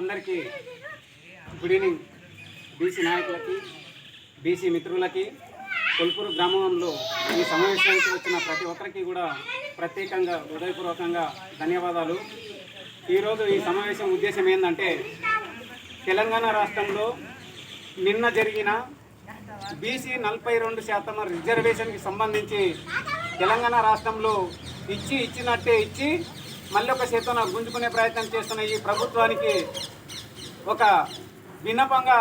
అందరికీ good evening. BC నాయకులకి, BC మిత్రులకి, కొల్పూరు గ్రామంలో ఈ సమావేశానికి వచ్చిన ప్రతి ఒక్కరికి కూడా ప్రత్యేకంగా హృదయపూర్వకంగా ధన్యవాదాలు. ఈరోజు ఈ సమావేశం ఉద్దేశం ఏంటంటే, తెలంగాణ రాష్ట్రంలో నిన్న జరిగిన బీసీ 42% రిజర్వేషన్కి సంబంధించి తెలంగాణ రాష్ట్రంలో ఇచ్చినట్టే ఇచ్చి మళ్ళీ ఒక చేతన గుంజుకునే ప్రయత్నం చేస్తున్న ఈ ప్రభుత్వానికి ఒక విన్నపంగా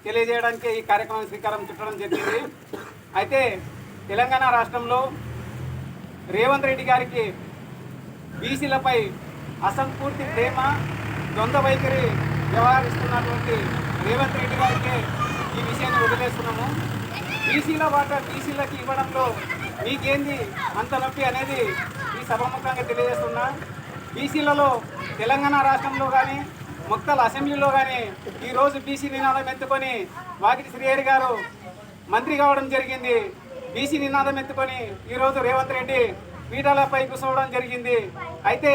తెలియజేయడానికి ఈ కార్యక్రమం శ్రీకారం చుట్టడం జరిగింది. అయితే తెలంగాణ రాష్ట్రంలో రేవంత్ రెడ్డి గారికి బీసీలపై అసంపూర్తి ప్రేమ, ద్వంద్వ వైఖరి వ్యవహరిస్తున్నటువంటి రేవంత్ రెడ్డి గారికి ఈ విషయాన్ని వదిలేస్తున్నాము. బీసీల వాటా బీసీలకి ఇవ్వడంలో మీకేంది అంత నొప్పి అనేది ఈ సభాముఖంగా తెలియజేస్తున్నా. బీసీలలో తెలంగాణ రాష్ట్రంలో కానీ మొక్కల అసెంబ్లీలో కానీ ఈరోజు బీసీ నినాదం ఎత్తుకొని వాకిటి శ్రీహరి గారు మంత్రి కావడం జరిగింది. బీసీ నినాదం ఎత్తుకొని ఈరోజు రేవంత్ రెడ్డి పీఠాలపై కూర్చోవడం జరిగింది. అయితే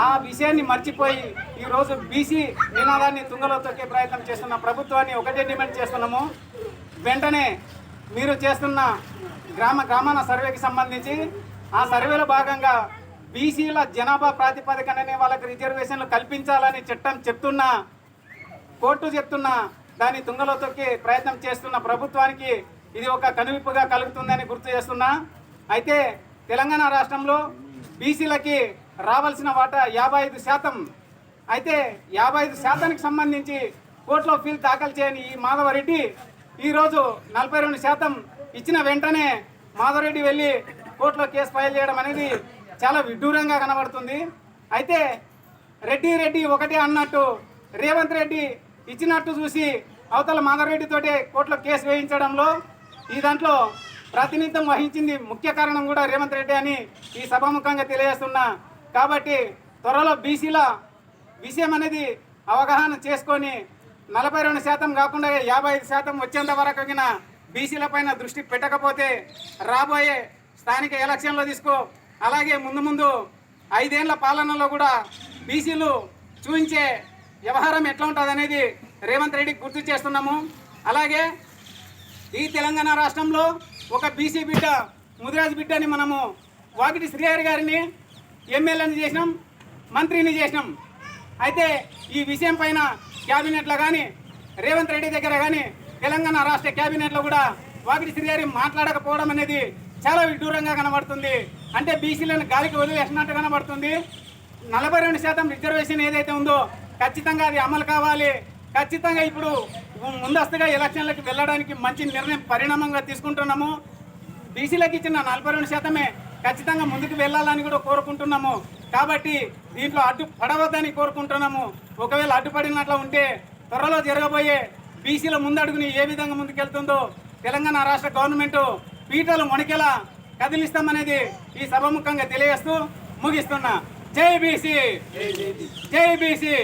ఆ విషయాన్ని మర్చిపోయి ఈరోజు బీసీ నినాదాన్ని తుంగలో తొక్కే ప్రయత్నం చేస్తున్న ప్రభుత్వాన్ని ఒకటే డిమాండ్ చేస్తున్నాము. వెంటనే మీరు చేస్తున్న గ్రామాన సర్వేకి సంబంధించి ఆ సర్వేలో భాగంగా బీసీల జనాభా ప్రాతిపదికననే వాళ్ళకి రిజర్వేషన్లు కల్పించాలని చట్టం చెప్తున్నా, కోర్టు చెప్తున్నా, దాన్ని తుంగలో తొక్కే ప్రయత్నం చేస్తున్న ప్రభుత్వానికి ఇది ఒక కనువిప్పుగా కలుగుతుందని గుర్తు చేస్తున్నా. అయితే తెలంగాణ రాష్ట్రంలో బీసీలకి రావాల్సిన వాటా 55%. అయితే 55%కి సంబంధించి కోర్టులో ఫీల్ దాఖలు చేయని ఈ మాధవరెడ్డి ఈరోజు 42% ఇచ్చిన వెంటనే మాధవరెడ్డి వెళ్ళి కోర్టులో కేసు ఫైల్ చేయడం అనేది చాలా విడ్డూరంగా కనబడుతుంది. అయితే రెడ్డి ఒకటే అన్నట్టు రేవంత్ రెడ్డి ఇచ్చినట్టు చూసి అవతల మాధవరెడ్డితోటి కోర్టులో కేసు వేయించడంలో ఈ దాంట్లో ప్రాతినిధ్యం వహించింది ముఖ్య కారణం కూడా రేవంత్ రెడ్డి అని ఈ సభాముఖంగా తెలియజేస్తున్నా. కాబట్టి త్వరలో బీసీల విషయం అనేది అవగాహన చేసుకొని 42% కాకుండా 55% వచ్చేంత వరకు బీసీల పైన దృష్టి పెట్టకపోతే రాబోయే స్థానిక ఎలక్షన్లో తీసుకో, అలాగే ముందు 5 ఏళ్ల పాలనలో కూడా బీసీలు చూపించే వ్యవహారం ఎట్లా ఉంటుంది అనేది రేవంత్ రెడ్డికి గుర్తు చేస్తున్నాము. అలాగే ఈ తెలంగాణ రాష్ట్రంలో ఒక బీసీ బిడ్డ, ముదిరాజు బిడ్డని మనము వాకిటి శ్రీహరి గారిని ఎమ్మెల్యేని చేసినాం, మంత్రిని చేసినాం. అయితే ఈ విషయం పైన క్యాబినెట్లో కానీ రేవంత్ రెడ్డి దగ్గర కానీ తెలంగాణ రాష్ట్ర క్యాబినెట్లో కూడా వాకిటి శ్రీహరి మాట్లాడకపోవడం అనేది చాలా విడ్డూరంగా కనబడుతుంది. అంటే బీసీలను గాలికి వదిలేసినట్టు కనబడుతుంది. 42% రిజర్వేషన్ ఏదైతే ఉందో ఖచ్చితంగా అది అమలు కావాలి. ఖచ్చితంగా ఇప్పుడు ముందస్తుగా ఎలక్షన్లకు వెళ్ళడానికి మంచి నిర్ణయం పరిణామంగా తీసుకుంటున్నాము. బీసీలకు ఇచ్చిన 42% ఖచ్చితంగా ముందుకు వెళ్ళాలని కూడా కోరుకుంటున్నాము. కాబట్టి దీంట్లో అడ్డుపడవద్దని కోరుకుంటున్నాము. ఒకవేళ అడ్డుపడినట్లు ఉంటే త్వరలో జరగబోయే బీసీల ముందడుగుని ఏ విధంగా ముందుకెళ్తుందో తెలంగాణ రాష్ట్ర గవర్నమెంట్ పీటలు మొణికెలా కదిలిస్తామనేది ఈ సభాముఖంగా తెలియజేస్తూ ముగిస్తున్నా. జై బీసీ, జై బీసీ.